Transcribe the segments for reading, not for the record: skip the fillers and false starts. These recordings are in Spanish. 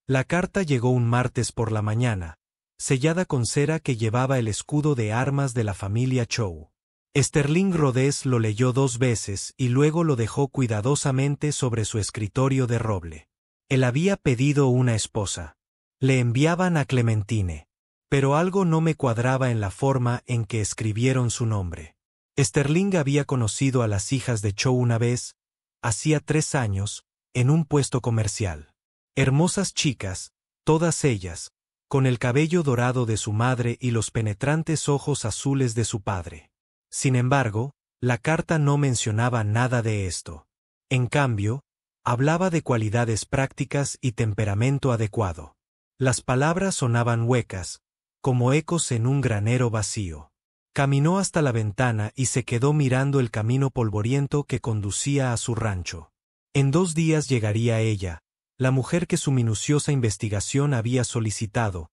La carta llegó un martes por la mañana, sellada con cera que llevaba el escudo de armas de la familia Chow. Sterling Rhodes lo leyó 2 veces y luego lo dejó cuidadosamente sobre su escritorio de roble. Él había pedido una esposa. Le enviaban a Clementine. Pero algo no me cuadraba en la forma en que escribieron su nombre. Sterling había conocido a las hijas de Chow una vez, hacía 3 años, en un puesto comercial. Hermosas chicas, todas ellas, con el cabello dorado de su madre y los penetrantes ojos azules de su padre. Sin embargo, la carta no mencionaba nada de esto. En cambio, hablaba de cualidades prácticas y temperamento adecuado. Las palabras sonaban huecas, como ecos en un granero vacío. Caminó hasta la ventana y se quedó mirando el camino polvoriento que conducía a su rancho. En 2 días llegaría ella, la mujer que su minuciosa investigación había solicitado,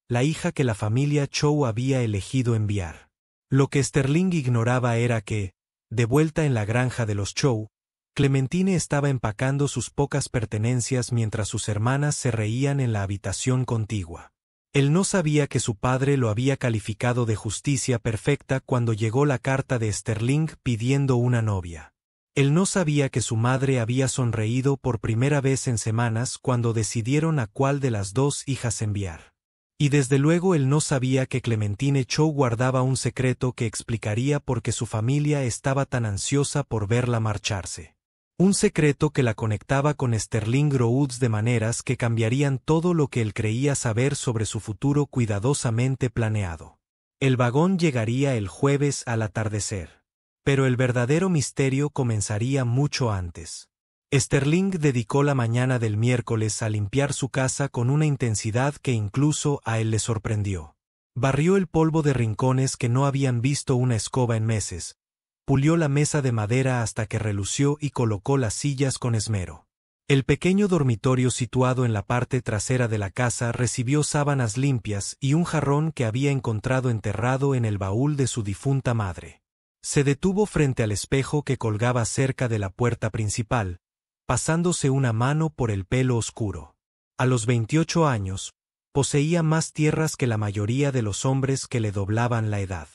la hija que la familia Chow había elegido enviar. Lo que Sterling ignoraba era que, de vuelta en la granja de los Chow, Clementine estaba empacando sus pocas pertenencias mientras sus hermanas se reían en la habitación contigua. Él no sabía que su padre lo había calificado de justicia perfecta cuando llegó la carta de Sterling pidiendo una novia. Él no sabía que su madre había sonreído por primera vez en semanas cuando decidieron a cuál de las 2 hijas enviar. Y desde luego él no sabía que Clementine Chow guardaba un secreto que explicaría por qué su familia estaba tan ansiosa por verla marcharse. Un secreto que la conectaba con Sterling Rhodes de maneras que cambiarían todo lo que él creía saber sobre su futuro cuidadosamente planeado. El vagón llegaría el jueves al atardecer. Pero el verdadero misterio comenzaría mucho antes. Sterling dedicó la mañana del miércoles a limpiar su casa con una intensidad que incluso a él le sorprendió. Barrió el polvo de rincones que no habían visto una escoba en meses, pulió la mesa de madera hasta que relució y colocó las sillas con esmero. El pequeño dormitorio situado en la parte trasera de la casa recibió sábanas limpias y un jarrón que había encontrado enterrado en el baúl de su difunta madre. Se detuvo frente al espejo que colgaba cerca de la puerta principal, pasándose una mano por el pelo oscuro. A los 28 años, poseía más tierras que la mayoría de los hombres que le doblaban la edad.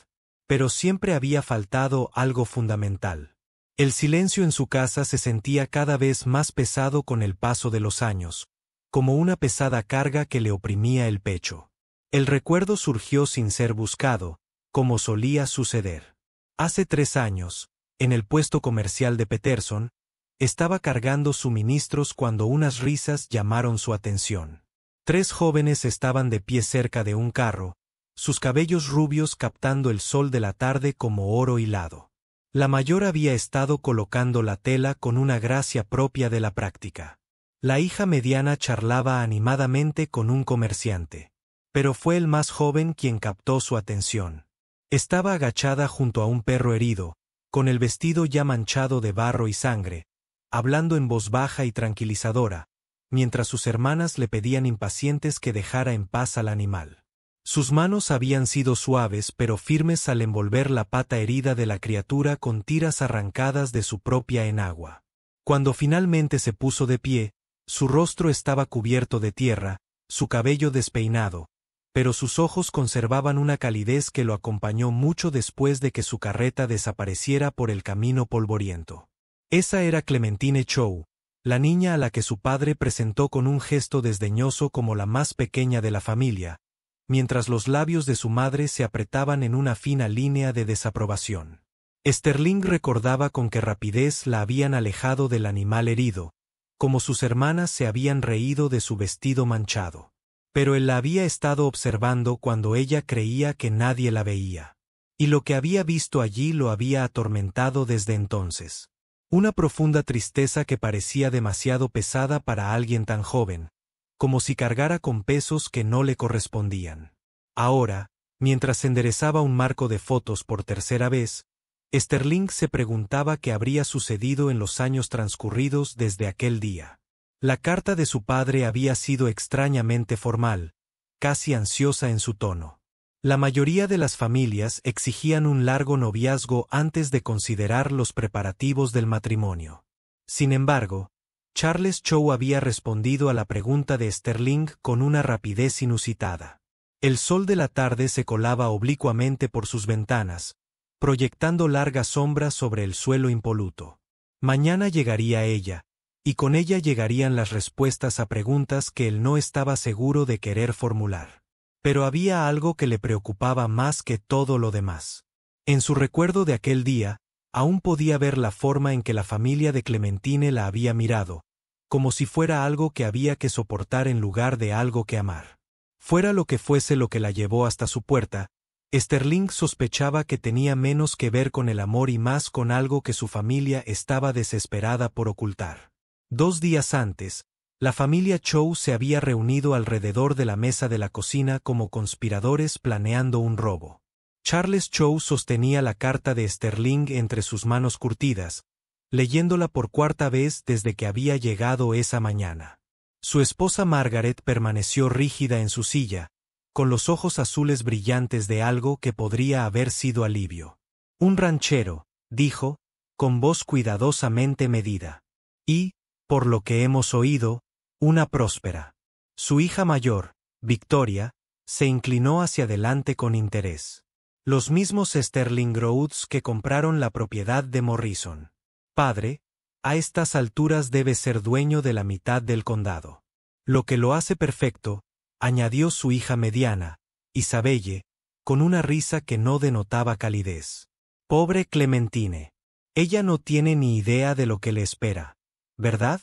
Pero siempre había faltado algo fundamental. El silencio en su casa se sentía cada vez más pesado con el paso de los años, como una pesada carga que le oprimía el pecho. El recuerdo surgió sin ser buscado, como solía suceder. Hace 3 años, en el puesto comercial de Peterson, estaba cargando suministros cuando unas risas llamaron su atención. 3 jóvenes estaban de pie cerca de un carro, sus cabellos rubios captando el sol de la tarde como oro hilado. La mayor había estado colocando la tela con una gracia propia de la práctica. La hija mediana charlaba animadamente con un comerciante. Pero fue el más joven quien captó su atención. Estaba agachada junto a un perro herido, con el vestido ya manchado de barro y sangre, hablando en voz baja y tranquilizadora, mientras sus hermanas le pedían impacientes que dejara en paz al animal. Sus manos habían sido suaves pero firmes al envolver la pata herida de la criatura con tiras arrancadas de su propia enagua. Cuando finalmente se puso de pie, su rostro estaba cubierto de tierra, su cabello despeinado, pero sus ojos conservaban una calidez que lo acompañó mucho después de que su carreta desapareciera por el camino polvoriento. Esa era Clementine Chow, la niña a la que su padre presentó con un gesto desdeñoso como la más pequeña de la familia, mientras los labios de su madre se apretaban en una fina línea de desaprobación. Sterling recordaba con qué rapidez la habían alejado del animal herido, como sus hermanas se habían reído de su vestido manchado. Pero él la había estado observando cuando ella creía que nadie la veía. Y lo que había visto allí lo había atormentado desde entonces. Una profunda tristeza que parecía demasiado pesada para alguien tan joven, como si cargara con pesos que no le correspondían. Ahora, mientras enderezaba un marco de fotos por tercera vez, Sterling se preguntaba qué habría sucedido en los años transcurridos desde aquel día. La carta de su padre había sido extrañamente formal, casi ansiosa en su tono. La mayoría de las familias exigían un largo noviazgo antes de considerar los preparativos del matrimonio. Sin embargo, Charles Chow había respondido a la pregunta de Sterling con una rapidez inusitada. El sol de la tarde se colaba oblicuamente por sus ventanas, proyectando largas sombras sobre el suelo impoluto. Mañana llegaría ella, y con ella llegarían las respuestas a preguntas que él no estaba seguro de querer formular. Pero había algo que le preocupaba más que todo lo demás. En su recuerdo de aquel día, aún podía ver la forma en que la familia de Clementine la había mirado, como si fuera algo que había que soportar en lugar de algo que amar. Fuera lo que fuese lo que la llevó hasta su puerta, Sterling sospechaba que tenía menos que ver con el amor y más con algo que su familia estaba desesperada por ocultar. 2 días antes, la familia Chow se había reunido alrededor de la mesa de la cocina como conspiradores planeando un robo. Charles Chow sostenía la carta de Sterling entre sus manos curtidas, leyéndola por 4ª vez desde que había llegado esa mañana. Su esposa Margaret permaneció rígida en su silla, con los ojos azules brillantes de algo que podría haber sido alivio. Un ranchero, dijo, con voz cuidadosamente medida. Y, por lo que hemos oído, una próspera. Su hija mayor, Victoria, se inclinó hacia adelante con interés. Los mismos Sterling Rhodes que compraron la propiedad de Morrison. Padre, a estas alturas debe ser dueño de la mitad del condado. Lo que lo hace perfecto, añadió su hija mediana, Isabelle, con una risa que no denotaba calidez. Pobre Clementine. Ella no tiene ni idea de lo que le espera, ¿verdad?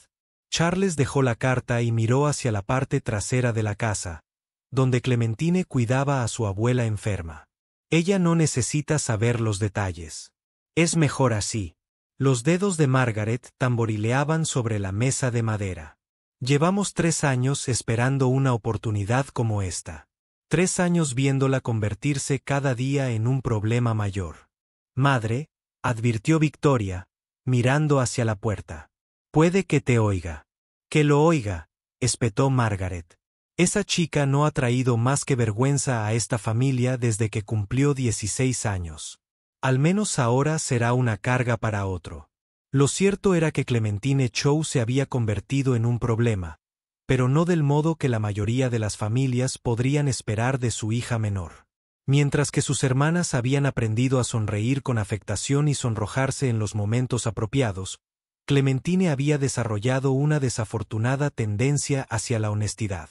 Charles dejó la carta y miró hacia la parte trasera de la casa, donde Clementine cuidaba a su abuela enferma. Ella no necesita saber los detalles. Es mejor así. Los dedos de Margaret tamborileaban sobre la mesa de madera. Llevamos 3 años esperando una oportunidad como esta. 3 años viéndola convertirse cada día en un problema mayor. Madre, advirtió Victoria, mirando hacia la puerta. Puede que te oiga. Que lo oiga, espetó Margaret. Esa chica no ha traído más que vergüenza a esta familia desde que cumplió 16 años. Al menos ahora será una carga para otro. Lo cierto era que Clementine Chow se había convertido en un problema, pero no del modo que la mayoría de las familias podrían esperar de su hija menor. Mientras que sus hermanas habían aprendido a sonreír con afectación y sonrojarse en los momentos apropiados, Clementine había desarrollado una desafortunada tendencia hacia la honestidad.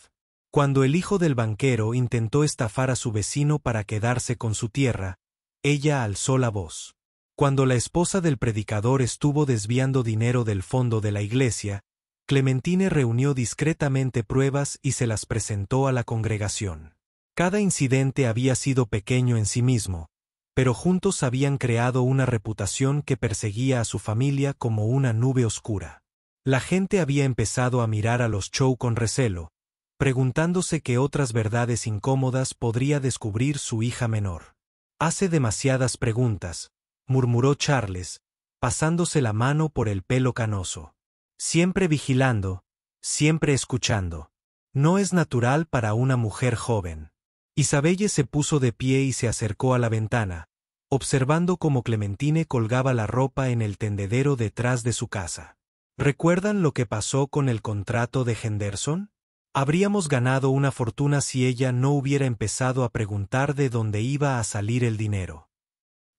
Cuando el hijo del banquero intentó estafar a su vecino para quedarse con su tierra, ella alzó la voz. Cuando la esposa del predicador estuvo desviando dinero del fondo de la iglesia, Clementine reunió discretamente pruebas y se las presentó a la congregación. Cada incidente había sido pequeño en sí mismo, pero juntos habían creado una reputación que perseguía a su familia como una nube oscura. La gente había empezado a mirar a los Chow con recelo, preguntándose qué otras verdades incómodas podría descubrir su hija menor. Hace demasiadas preguntas, murmuró Charles, pasándose la mano por el pelo canoso. Siempre vigilando, siempre escuchando. No es natural para una mujer joven. Isabelle se puso de pie y se acercó a la ventana, observando cómo Clementine colgaba la ropa en el tendedero detrás de su casa. ¿Recuerdan lo que pasó con el contrato de Henderson? Habríamos ganado una fortuna si ella no hubiera empezado a preguntar de dónde iba a salir el dinero.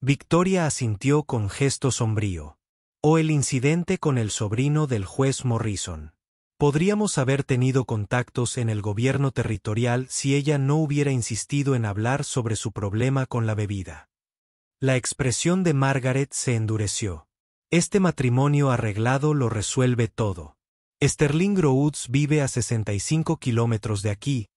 Victoria asintió con gesto sombrío. O el incidente con el sobrino del juez Morrison. Podríamos haber tenido contactos en el gobierno territorial si ella no hubiera insistido en hablar sobre su problema con la bebida. La expresión de Margaret se endureció. Este matrimonio arreglado lo resuelve todo. Sterling Rhodes vive a 65 kilómetros de aquí,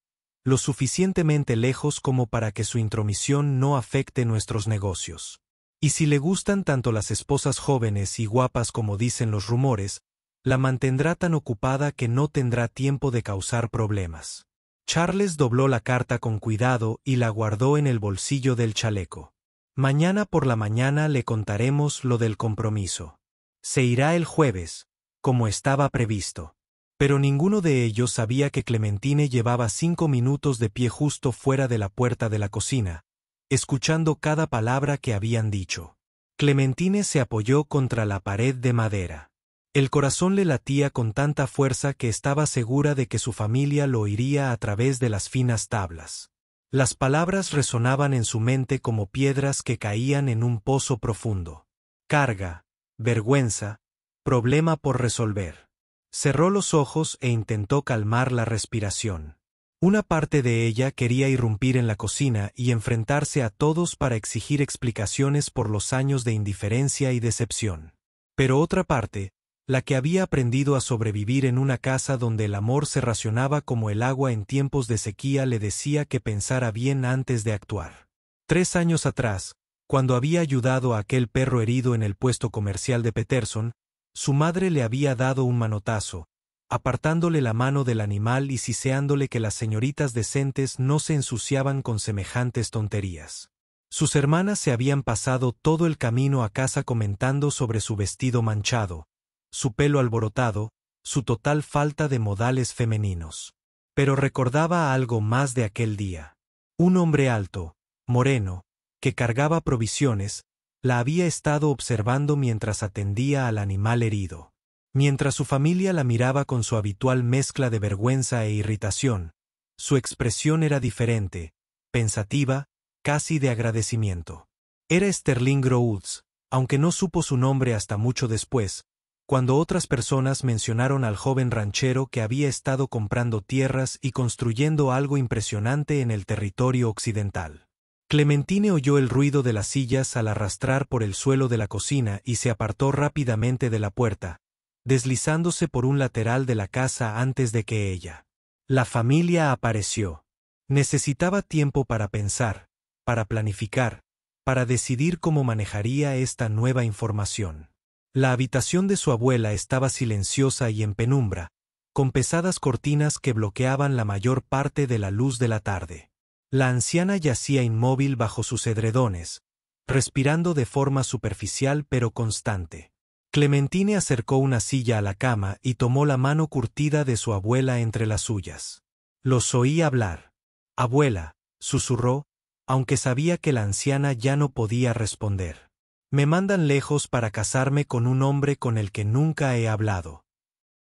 lo suficientemente lejos como para que su intromisión no afecte nuestros negocios. Y si le gustan tanto las esposas jóvenes y guapas como dicen los rumores, la mantendrá tan ocupada que no tendrá tiempo de causar problemas. Charles dobló la carta con cuidado y la guardó en el bolsillo del chaleco. Mañana por la mañana le contaremos lo del compromiso. Se irá el jueves, como estaba previsto. Pero ninguno de ellos sabía que Clementine llevaba 5 minutos de pie justo fuera de la puerta de la cocina, escuchando cada palabra que habían dicho. Clementine se apoyó contra la pared de madera. El corazón le latía con tanta fuerza que estaba segura de que su familia lo oiría a través de las finas tablas. Las palabras resonaban en su mente como piedras que caían en un pozo profundo. Carga, vergüenza, problema por resolver. Cerró los ojos e intentó calmar la respiración. Una parte de ella quería irrumpir en la cocina y enfrentarse a todos para exigir explicaciones por los años de indiferencia y decepción. Pero otra parte, la que había aprendido a sobrevivir en una casa donde el amor se racionaba como el agua en tiempos de sequía, le decía que pensara bien antes de actuar. 3 años atrás, cuando había ayudado a aquel perro herido en el puesto comercial de Peterson, su madre le había dado un manotazo, apartándole la mano del animal y siseándole que las señoritas decentes no se ensuciaban con semejantes tonterías. Sus hermanas se habían pasado todo el camino a casa comentando sobre su vestido manchado, su pelo alborotado, su total falta de modales femeninos. Pero recordaba algo más de aquel día. Un hombre alto, moreno, que cargaba provisiones, la había estado observando mientras atendía al animal herido. Mientras su familia la miraba con su habitual mezcla de vergüenza e irritación, su expresión era diferente, pensativa, casi de agradecimiento. Era Sterling Rhodes, aunque no supo su nombre hasta mucho después, cuando otras personas mencionaron al joven ranchero que había estado comprando tierras y construyendo algo impresionante en el territorio occidental. Clementine oyó el ruido de las sillas al arrastrar por el suelo de la cocina y se apartó rápidamente de la puerta, deslizándose por un lateral de la casa antes de que ella. La familia apareció. Necesitaba tiempo para pensar, para planificar, para decidir cómo manejaría esta nueva información. La habitación de su abuela estaba silenciosa y en penumbra, con pesadas cortinas que bloqueaban la mayor parte de la luz de la tarde. La anciana yacía inmóvil bajo sus edredones, respirando de forma superficial pero constante. Clementine acercó una silla a la cama y tomó la mano curtida de su abuela entre las suyas. Los oí hablar. «Abuela», susurró, aunque sabía que la anciana ya no podía responder. «Me mandan lejos para casarme con un hombre con el que nunca he hablado.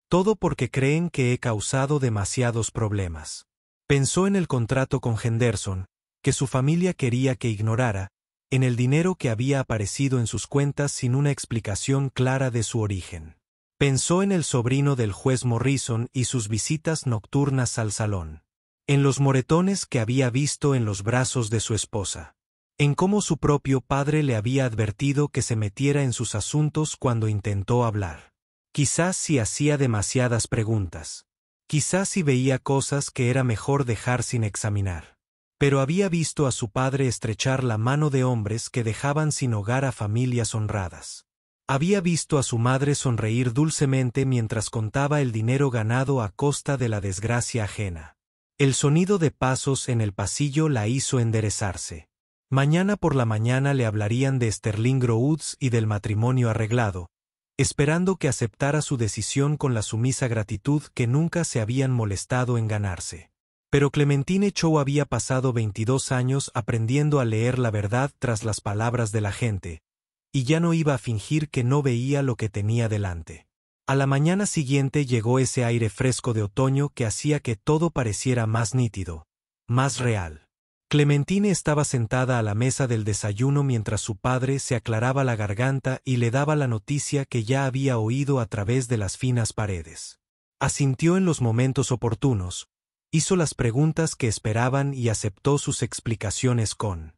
Todo porque creen que he causado demasiados problemas». Pensó en el contrato con Henderson, que su familia quería que ignorara, en el dinero que había aparecido en sus cuentas sin una explicación clara de su origen. Pensó en el sobrino del juez Morrison y sus visitas nocturnas al salón. En los moretones que había visto en los brazos de su esposa. En cómo su propio padre le había advertido que se metiera en sus asuntos cuando intentó hablar. Quizás si hacía demasiadas preguntas. Quizás si veía cosas que era mejor dejar sin examinar. Pero había visto a su padre estrechar la mano de hombres que dejaban sin hogar a familias honradas. Había visto a su madre sonreír dulcemente mientras contaba el dinero ganado a costa de la desgracia ajena. El sonido de pasos en el pasillo la hizo enderezarse. Mañana por la mañana le hablarían de Sterling Rhodes y del matrimonio arreglado, esperando que aceptara su decisión con la sumisa gratitud que nunca se habían molestado en ganarse. Pero Clementine Chow había pasado 22 años aprendiendo a leer la verdad tras las palabras de la gente, y ya no iba a fingir que no veía lo que tenía delante. A la mañana siguiente llegó ese aire fresco de otoño que hacía que todo pareciera más nítido, más real. Clementine estaba sentada a la mesa del desayuno mientras su padre se aclaraba la garganta y le daba la noticia que ya había oído a través de las finas paredes. Asintió en los momentos oportunos, hizo las preguntas que esperaban y aceptó sus explicaciones con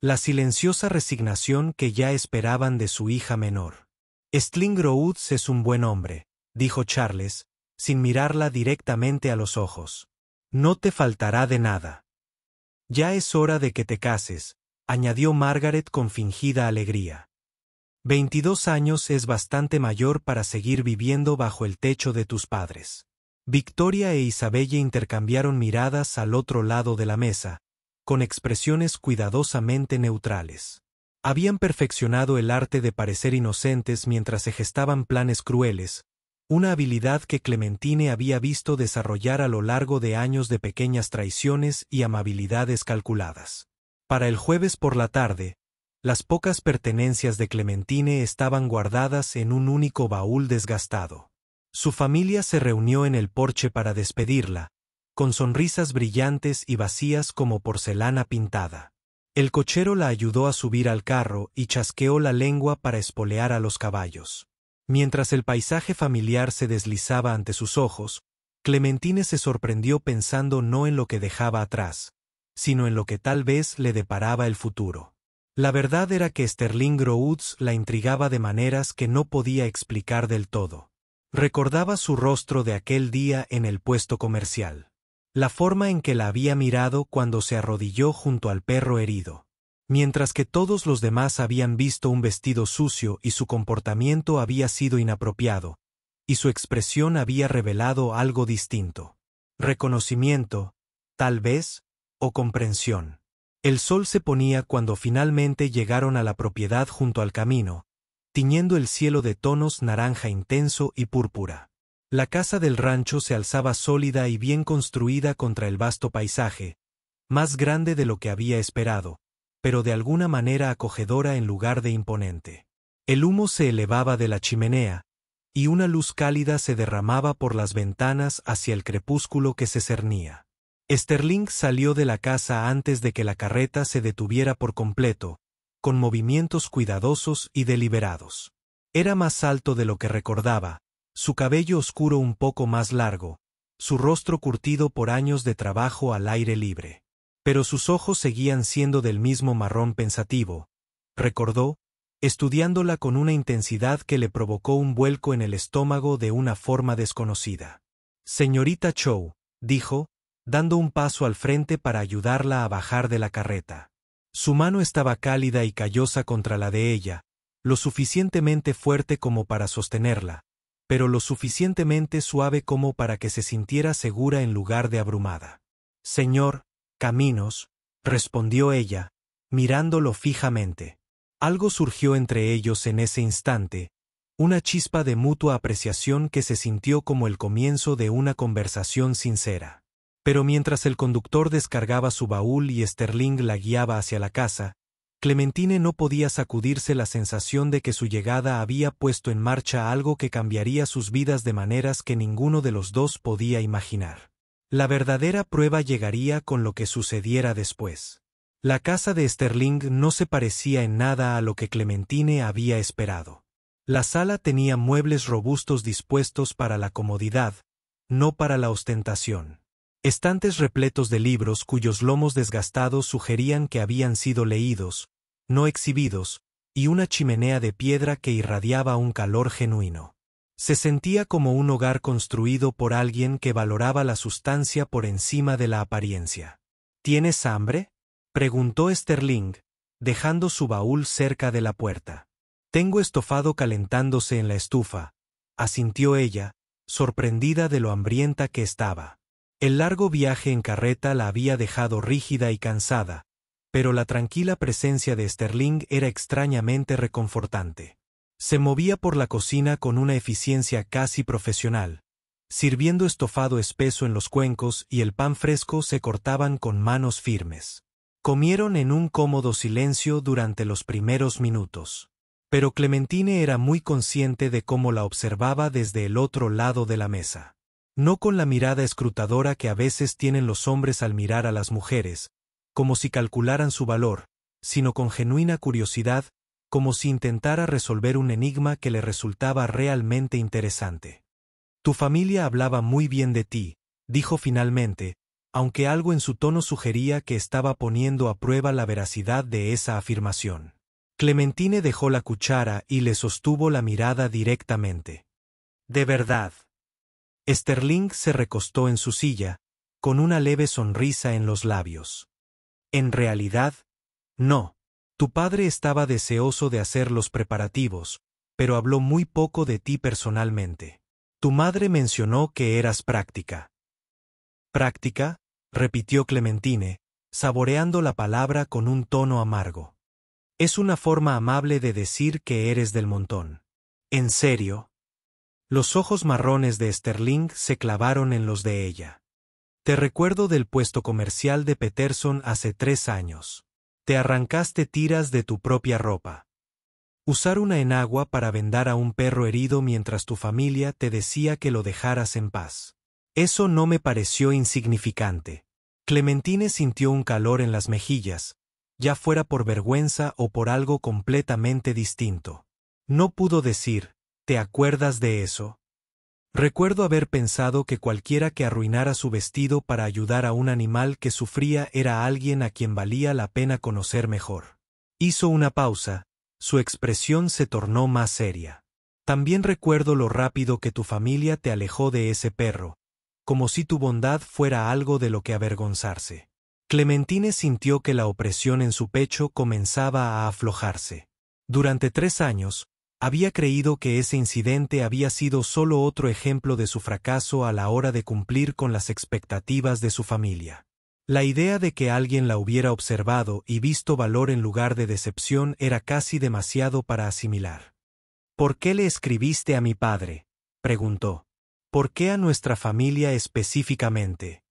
la silenciosa resignación que ya esperaban de su hija menor. «Sterling Rhodes es un buen hombre», dijo Charles, sin mirarla directamente a los ojos. «No te faltará de nada». «Ya es hora de que te cases», añadió Margaret con fingida alegría. 22 años es bastante mayor para seguir viviendo bajo el techo de tus padres. Victoria e Isabella intercambiaron miradas al otro lado de la mesa, con expresiones cuidadosamente neutrales. Habían perfeccionado el arte de parecer inocentes mientras se gestaban planes crueles, una habilidad que Clementine había visto desarrollar a lo largo de años de pequeñas traiciones y amabilidades calculadas. Para el jueves por la tarde, Las pocas pertenencias de Clementine estaban guardadas en un único baúl desgastado. Su familia se reunió en el porche para despedirla, con sonrisas brillantes y vacías como porcelana pintada. El cochero la ayudó a subir al carro y chasqueó la lengua para espolear a los caballos. Mientras el paisaje familiar se deslizaba ante sus ojos, Clementine se sorprendió pensando no en lo que dejaba atrás, sino en lo que tal vez le deparaba el futuro. La verdad era que Sterling Rhodes la intrigaba de maneras que no podía explicar del todo. Recordaba su rostro de aquel día en el puesto comercial. La forma en que la había mirado cuando se arrodilló junto al perro herido. Mientras que todos los demás habían visto un vestido sucio y su comportamiento había sido inapropiado, y su expresión había revelado algo distinto. Reconocimiento, tal vez, o comprensión. El sol se ponía cuando finalmente llegaron a la propiedad junto al camino, tiñendo el cielo de tonos naranja intenso y púrpura. La casa del rancho se alzaba sólida y bien construida contra el vasto paisaje, más grande de lo que había esperado, pero de alguna manera acogedora en lugar de imponente. El humo se elevaba de la chimenea, y una luz cálida se derramaba por las ventanas hacia el crepúsculo que se cernía. Sterling salió de la casa antes de que la carreta se detuviera por completo, con movimientos cuidadosos y deliberados. Era más alto de lo que recordaba, su cabello oscuro un poco más largo, su rostro curtido por años de trabajo al aire libre. Pero sus ojos seguían siendo del mismo marrón pensativo, recordó, estudiándola con una intensidad que le provocó un vuelco en el estómago de una forma desconocida. «Señorita Chow», dijo, dando un paso al frente para ayudarla a bajar de la carreta. Su mano estaba cálida y callosa contra la de ella, lo suficientemente fuerte como para sostenerla, pero lo suficientemente suave como para que se sintiera segura en lugar de abrumada. «Señor Caminos», respondió ella, mirándolo fijamente. Algo surgió entre ellos en ese instante, una chispa de mutua apreciación que se sintió como el comienzo de una conversación sincera. Pero mientras el conductor descargaba su baúl y Sterling la guiaba hacia la casa, Clementine no podía sacudirse la sensación de que su llegada había puesto en marcha algo que cambiaría sus vidas de maneras que ninguno de los dos podía imaginar. La verdadera prueba llegaría con lo que sucediera después. La casa de Sterling no se parecía en nada a lo que Clementine había esperado. La sala tenía muebles robustos dispuestos para la comodidad, no para la ostentación. Estantes repletos de libros cuyos lomos desgastados sugerían que habían sido leídos, no exhibidos, y una chimenea de piedra que irradiaba un calor genuino. Se sentía como un hogar construido por alguien que valoraba la sustancia por encima de la apariencia. «¿Tienes hambre?», preguntó Sterling, dejando su baúl cerca de la puerta. «Tengo estofado calentándose en la estufa», asintió ella, sorprendida de lo hambrienta que estaba. El largo viaje en carreta la había dejado rígida y cansada, pero la tranquila presencia de Sterling era extrañamente reconfortante. Se movía por la cocina con una eficiencia casi profesional, sirviendo estofado espeso en los cuencos y el pan fresco se cortaban con manos firmes. Comieron en un cómodo silencio durante los primeros minutos. Pero Clementine era muy consciente de cómo la observaba desde el otro lado de la mesa. No con la mirada escrutadora que a veces tienen los hombres al mirar a las mujeres, como si calcularan su valor, sino con genuina curiosidad, como si intentara resolver un enigma que le resultaba realmente interesante. «Tu familia hablaba muy bien de ti», dijo finalmente, aunque algo en su tono sugería que estaba poniendo a prueba la veracidad de esa afirmación. Clementine dejó la cuchara y le sostuvo la mirada directamente. «¿De verdad?». Sterling se recostó en su silla, con una leve sonrisa en los labios. «En realidad, no. Tu padre estaba deseoso de hacer los preparativos, pero habló muy poco de ti personalmente. Tu madre mencionó que eras práctica». «¿Práctica?», repitió Clementine, saboreando la palabra con un tono amargo. «Es una forma amable de decir que eres del montón». «¿En serio?». Los ojos marrones de Sterling se clavaron en los de ella. «Te recuerdo del puesto comercial de Peterson hace 3 años. Te arrancaste tiras de tu propia ropa. Usar una enagua para vendar a un perro herido mientras tu familia te decía que lo dejaras en paz. Eso no me pareció insignificante. Clementine sintió un calor en las mejillas, ya fuera por vergüenza o por algo completamente distinto. No pudo decir, ¿te acuerdas de eso? Recuerdo haber pensado que cualquiera que arruinara su vestido para ayudar a un animal que sufría era alguien a quien valía la pena conocer mejor. Hizo una pausa, su expresión se tornó más seria. También recuerdo lo rápido que tu familia te alejó de ese perro, como si tu bondad fuera algo de lo que avergonzarse. Clementine sintió que la opresión en su pecho comenzaba a aflojarse. Durante 3 años, había creído que ese incidente había sido solo otro ejemplo de su fracaso a la hora de cumplir con las expectativas de su familia. La idea de que alguien la hubiera observado y visto valor en lugar de decepción era casi demasiado para asimilar. ¿Por qué le escribiste a mi padre?, preguntó. ¿Por qué a nuestra familia específicamente?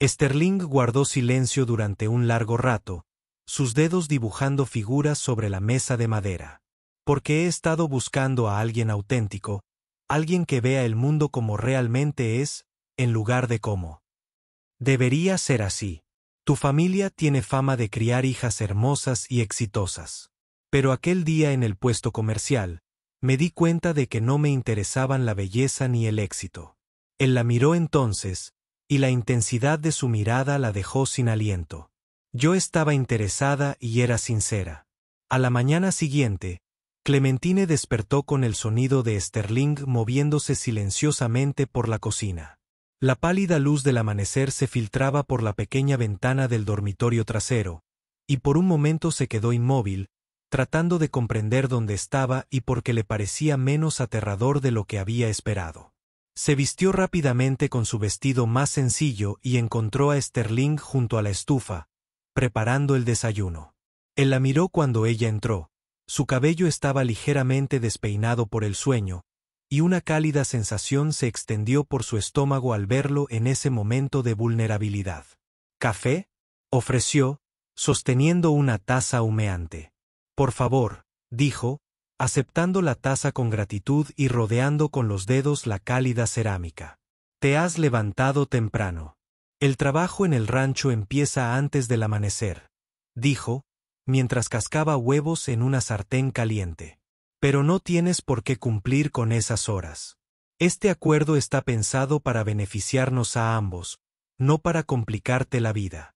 Sterling guardó silencio durante un largo rato, sus dedos dibujando figuras sobre la mesa de madera. Porque he estado buscando a alguien auténtico, alguien que vea el mundo como realmente es, en lugar de cómo. Debería ser así. Tu familia tiene fama de criar hijas hermosas y exitosas. Pero aquel día en el puesto comercial, me di cuenta de que no me interesaban la belleza ni el éxito. Él la miró entonces, y la intensidad de su mirada la dejó sin aliento. Yo estaba interesada y era sincera. A la mañana siguiente, Clementine despertó con el sonido de Sterling moviéndose silenciosamente por la cocina. La pálida luz del amanecer se filtraba por la pequeña ventana del dormitorio trasero, y por un momento se quedó inmóvil, tratando de comprender dónde estaba y por qué le parecía menos aterrador de lo que había esperado. Se vistió rápidamente con su vestido más sencillo y encontró a Sterling junto a la estufa, preparando el desayuno. Él la miró cuando ella entró. Su cabello estaba ligeramente despeinado por el sueño, y una cálida sensación se extendió por su estómago al verlo en ese momento de vulnerabilidad. ¿Café?, ofreció, sosteniendo una taza humeante. Por favor, dijo, aceptando la taza con gratitud y rodeando con los dedos la cálida cerámica. Te has levantado temprano. El trabajo en el rancho empieza antes del amanecer, dijo, mientras cascaba huevos en una sartén caliente. Pero no tienes por qué cumplir con esas horas. Este acuerdo está pensado para beneficiarnos a ambos, no para complicarte la vida.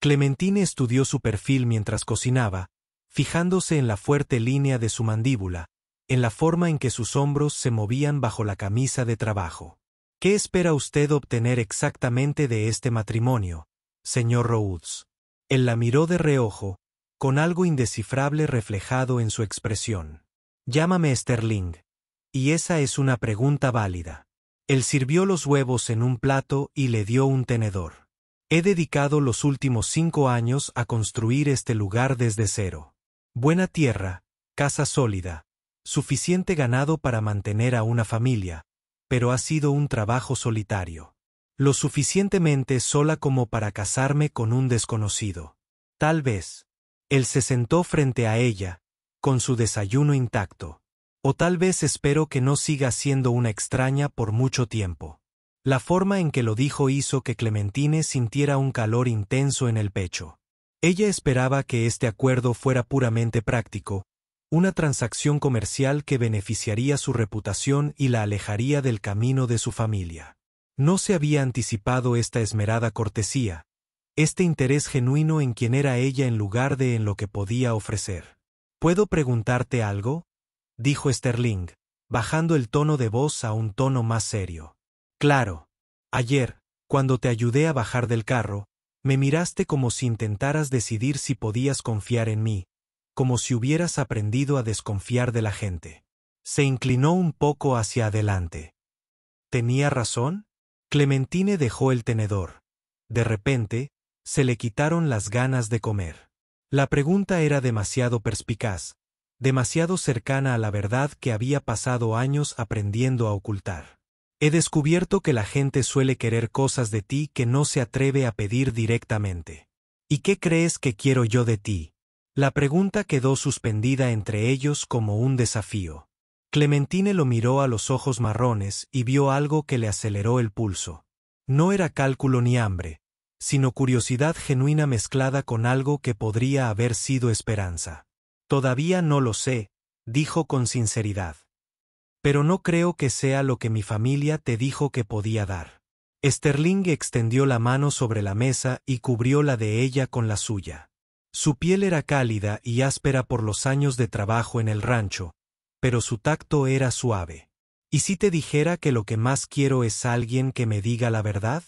Clementine estudió su perfil mientras cocinaba, fijándose en la fuerte línea de su mandíbula, en la forma en que sus hombros se movían bajo la camisa de trabajo. ¿Qué espera usted obtener exactamente de este matrimonio, señor Rhodes? Él la miró de reojo, con algo indescifrable reflejado en su expresión. Llámame Sterling. Y esa es una pregunta válida. Él sirvió los huevos en un plato y le dio un tenedor. He dedicado los últimos 5 años a construir este lugar desde cero. Buena tierra, casa sólida, suficiente ganado para mantener a una familia, pero ha sido un trabajo solitario. Lo suficientemente sola como para casarme con un desconocido. Tal vez. Él se sentó frente a ella, con su desayuno intacto. O tal vez espero que no siga siendo una extraña por mucho tiempo. La forma en que lo dijo hizo que Clementine sintiera un calor intenso en el pecho. Ella esperaba que este acuerdo fuera puramente práctico, una transacción comercial que beneficiaría su reputación y la alejaría del camino de su familia. No se había anticipado esta esmerada cortesía, este interés genuino en quien era ella en lugar de en lo que podía ofrecer. ¿Puedo preguntarte algo?, dijo Sterling, bajando el tono de voz a un tono más serio. Claro. Ayer, cuando te ayudé a bajar del carro, me miraste como si intentaras decidir si podías confiar en mí, como si hubieras aprendido a desconfiar de la gente. Se inclinó un poco hacia adelante. ¿Tenía razón? Clementine dejó el tenedor. De repente, se le quitaron las ganas de comer. La pregunta era demasiado perspicaz, demasiado cercana a la verdad que había pasado años aprendiendo a ocultar. He descubierto que la gente suele querer cosas de ti que no se atreve a pedir directamente. ¿Y qué crees que quiero yo de ti? La pregunta quedó suspendida entre ellos como un desafío. Clementine lo miró a los ojos marrones y vio algo que le aceleró el pulso. No era cálculo ni hambre, sino curiosidad genuina mezclada con algo que podría haber sido esperanza. Todavía no lo sé, dijo con sinceridad. Pero no creo que sea lo que mi familia te dijo que podía dar. Sterling extendió la mano sobre la mesa y cubrió la de ella con la suya. Su piel era cálida y áspera por los años de trabajo en el rancho, pero su tacto era suave. ¿Y si te dijera que lo que más quiero es alguien que me diga la verdad?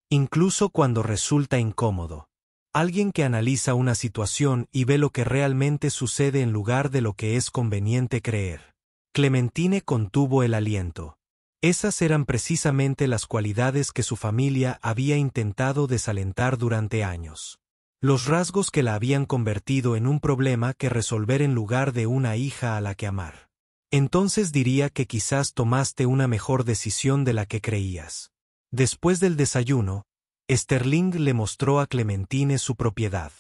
Incluso cuando resulta incómodo. Alguien que analiza una situación y ve lo que realmente sucede en lugar de lo que es conveniente creer. Clementine contuvo el aliento. Esas eran precisamente las cualidades que su familia había intentado desalentar durante años. Los rasgos que la habían convertido en un problema que resolver en lugar de una hija a la que amar. Entonces diría que quizás tomaste una mejor decisión de la que creías. Después del desayuno, Sterling le mostró a Clementine su propiedad.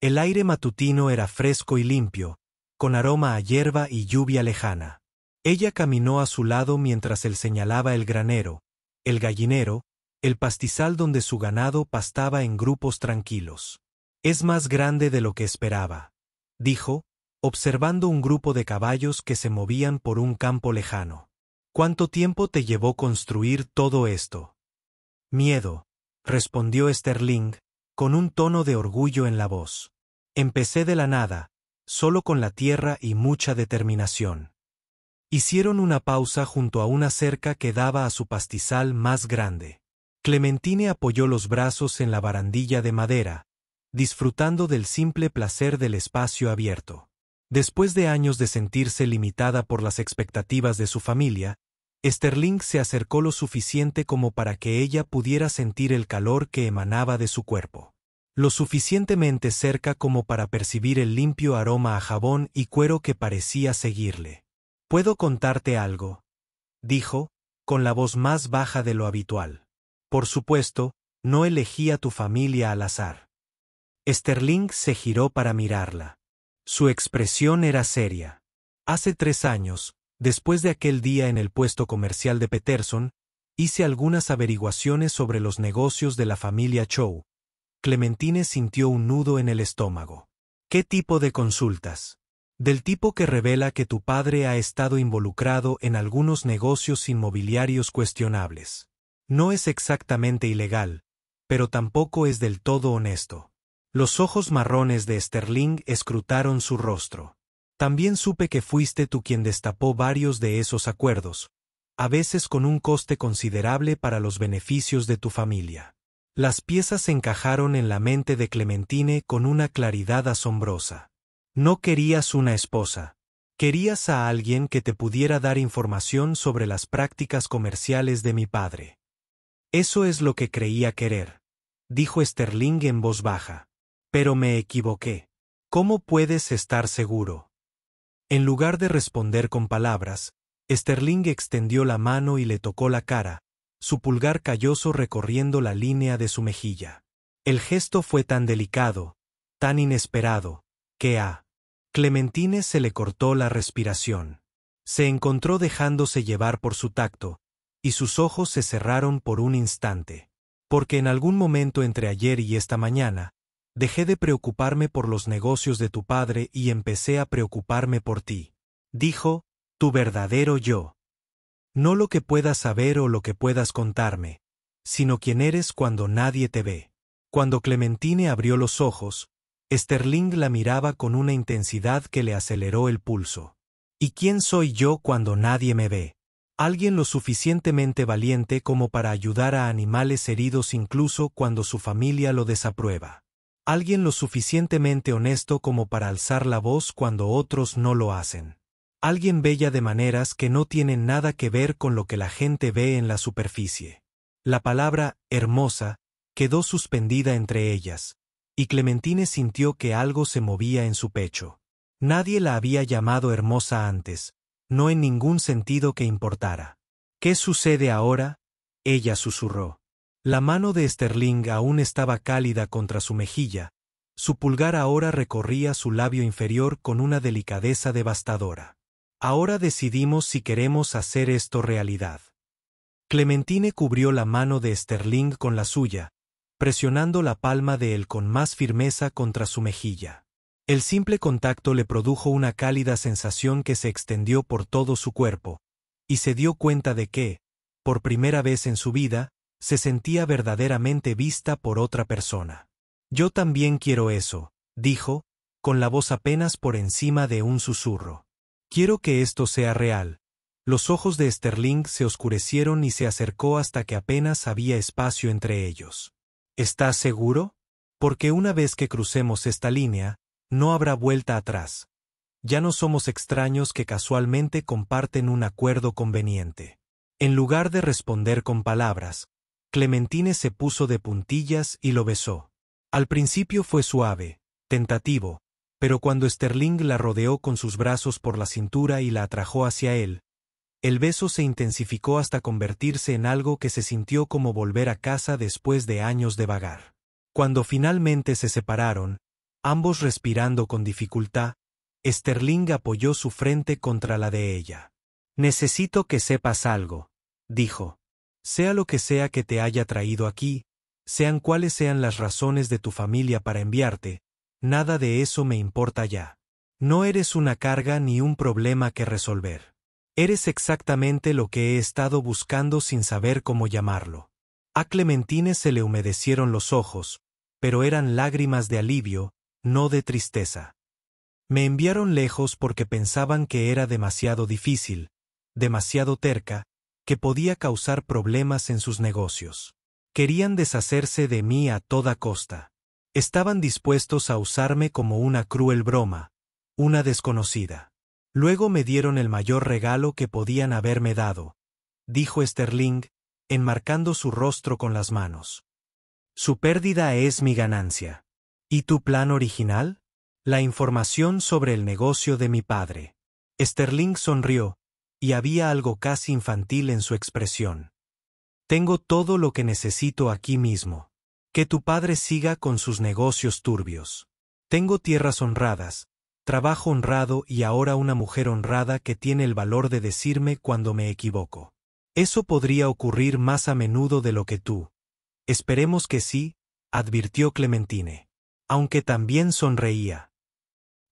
El aire matutino era fresco y limpio, con aroma a hierba y lluvia lejana. Ella caminó a su lado mientras él señalaba el granero, el gallinero, el pastizal donde su ganado pastaba en grupos tranquilos. Es más grande de lo que esperaba, dijo, observando un grupo de caballos que se movían por un campo lejano. ¿Cuánto tiempo te llevó construir todo esto? Miedo, respondió Sterling, con un tono de orgullo en la voz. Empecé de la nada, solo con la tierra y mucha determinación. Hicieron una pausa junto a una cerca que daba a su pastizal más grande. Clementine apoyó los brazos en la barandilla de madera, disfrutando del simple placer del espacio abierto. Después de años de sentirse limitada por las expectativas de su familia, Sterling se acercó lo suficiente como para que ella pudiera sentir el calor que emanaba de su cuerpo. Lo suficientemente cerca como para percibir el limpio aroma a jabón y cuero que parecía seguirle. «¿Puedo contarte algo?», dijo, con la voz más baja de lo habitual. «Por supuesto, no elegí a tu familia al azar». Sterling se giró para mirarla. Su expresión era seria. Hace 3 años, después de aquel día en el puesto comercial de Peterson, hice algunas averiguaciones sobre los negocios de la familia Chow. Clementine sintió un nudo en el estómago. ¿Qué tipo de consultas? Del tipo que revela que tu padre ha estado involucrado en algunos negocios inmobiliarios cuestionables. No es exactamente ilegal, pero tampoco es del todo honesto. Los ojos marrones de Sterling escrutaron su rostro. También supe que fuiste tú quien destapó varios de esos acuerdos, a veces con un coste considerable para los beneficios de tu familia. Las piezas se encajaron en la mente de Clementine con una claridad asombrosa. No querías una esposa. Querías a alguien que te pudiera dar información sobre las prácticas comerciales de mi padre. Eso es lo que creía querer, dijo Sterling en voz baja. Pero me equivoqué. ¿Cómo puedes estar seguro? En lugar de responder con palabras, Sterling extendió la mano y le tocó la cara, su pulgar calloso recorriendo la línea de su mejilla. El gesto fue tan delicado, tan inesperado, que a Clementine se le cortó la respiración. Se encontró dejándose llevar por su tacto, y sus ojos se cerraron por un instante. Porque en algún momento entre ayer y esta mañana, dejé de preocuparme por los negocios de tu padre y empecé a preocuparme por ti. Dijo, tu verdadero yo. No lo que puedas saber o lo que puedas contarme, sino quién eres cuando nadie te ve. Cuando Clementine abrió los ojos, Sterling la miraba con una intensidad que le aceleró el pulso. ¿Y quién soy yo cuando nadie me ve? Alguien lo suficientemente valiente como para ayudar a animales heridos incluso cuando su familia lo desaprueba. Alguien lo suficientemente honesto como para alzar la voz cuando otros no lo hacen. Alguien bella de maneras que no tienen nada que ver con lo que la gente ve en la superficie. La palabra «hermosa» quedó suspendida entre ellas, y Clementine sintió que algo se movía en su pecho. Nadie la había llamado hermosa antes, no en ningún sentido que importara. ¿Qué sucede ahora?, ella susurró. La mano de Sterling aún estaba cálida contra su mejilla, Su pulgar ahora recorría su labio inferior con una delicadeza devastadora. Ahora decidimos si queremos hacer esto realidad. Clementine cubrió la mano de Sterling con la suya, presionando la palma de él con más firmeza contra su mejilla. El simple contacto le produjo una cálida sensación que se extendió por todo su cuerpo, y se dio cuenta de que, por primera vez en su vida, se sentía verdaderamente vista por otra persona. «Yo también quiero eso», dijo, con la voz apenas por encima de un susurro. «Quiero que esto sea real». Los ojos de Sterling se oscurecieron y se acercó hasta que apenas había espacio entre ellos. «¿Estás seguro? Porque una vez que crucemos esta línea, no habrá vuelta atrás. Ya no somos extraños que casualmente comparten un acuerdo conveniente». En lugar de responder con palabras, Clementine se puso de puntillas y lo besó. Al principio fue suave, tentativo, pero cuando Sterling la rodeó con sus brazos por la cintura y la atrajo hacia él, el beso se intensificó hasta convertirse en algo que se sintió como volver a casa después de años de vagar. Cuando finalmente se separaron, ambos respirando con dificultad, Sterling apoyó su frente contra la de ella. «Necesito que sepas algo», dijo. «Sea lo que sea que te haya traído aquí, sean cuales sean las razones de tu familia para enviarte, nada de eso me importa ya. No eres una carga ni un problema que resolver. Eres exactamente lo que he estado buscando sin saber cómo llamarlo». A Clementine se le humedecieron los ojos, pero eran lágrimas de alivio, no de tristeza. «Me enviaron lejos porque pensaban que era demasiado difícil, demasiado terca, que podía causar problemas en sus negocios. Querían deshacerse de mí a toda costa. Estaban dispuestos a usarme como una cruel broma, una desconocida. Luego me dieron el mayor regalo que podían haberme dado», dijo Sterling, enmarcando su rostro con las manos. «Su pérdida es mi ganancia. ¿Y tu plan original?» «La información sobre el negocio de mi padre». Sterling sonrió, y había algo casi infantil en su expresión. «Tengo todo lo que necesito aquí mismo. Que tu padre siga con sus negocios turbios. Tengo tierras honradas, trabajo honrado y ahora una mujer honrada que tiene el valor de decirme cuando me equivoco. Eso podría ocurrir más a menudo de lo que tú». «Esperemos que sí», advirtió Clementine. Aunque también sonreía.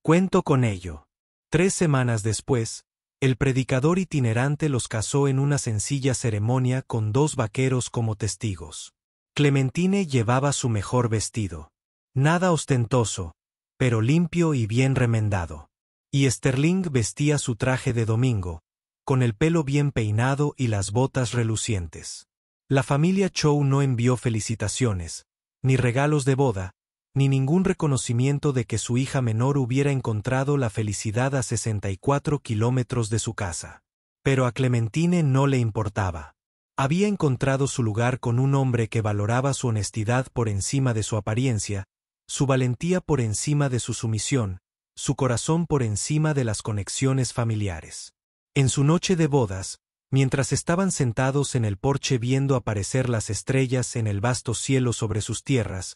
«Cuento con ello». 3 semanas después, el predicador itinerante los casó en una sencilla ceremonia con 2 vaqueros como testigos. Clementine llevaba su mejor vestido. Nada ostentoso, pero limpio y bien remendado. Y Sterling vestía su traje de domingo, con el pelo bien peinado y las botas relucientes. La familia Chow no envió felicitaciones, ni regalos de boda, ni ningún reconocimiento de que su hija menor hubiera encontrado la felicidad a 64 kilómetros de su casa. Pero a Clementine no le importaba. Había encontrado su lugar con un hombre que valoraba su honestidad por encima de su apariencia, su valentía por encima de su sumisión, su corazón por encima de las conexiones familiares. En su noche de bodas, mientras estaban sentados en el porche viendo aparecer las estrellas en el vasto cielo sobre sus tierras,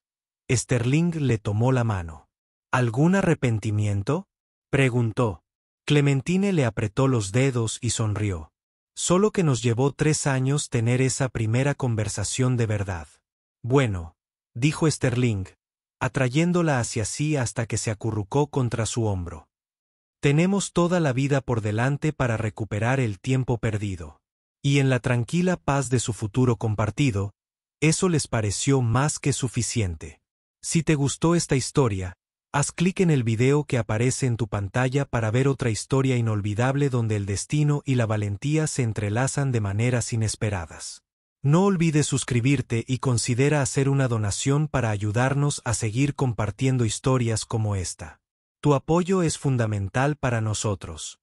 Sterling le tomó la mano. «¿Algún arrepentimiento?», preguntó. Clementine le apretó los dedos y sonrió. «Solo que nos llevó 3 años tener esa primera conversación de verdad». «Bueno», dijo Sterling, atrayéndola hacia sí hasta que se acurrucó contra su hombro. «Tenemos toda la vida por delante para recuperar el tiempo perdido». Y en la tranquila paz de su futuro compartido, eso les pareció más que suficiente. Si te gustó esta historia, haz clic en el video que aparece en tu pantalla para ver otra historia inolvidable donde el destino y la valentía se entrelazan de maneras inesperadas. No olvides suscribirte y considera hacer una donación para ayudarnos a seguir compartiendo historias como esta. Tu apoyo es fundamental para nosotros.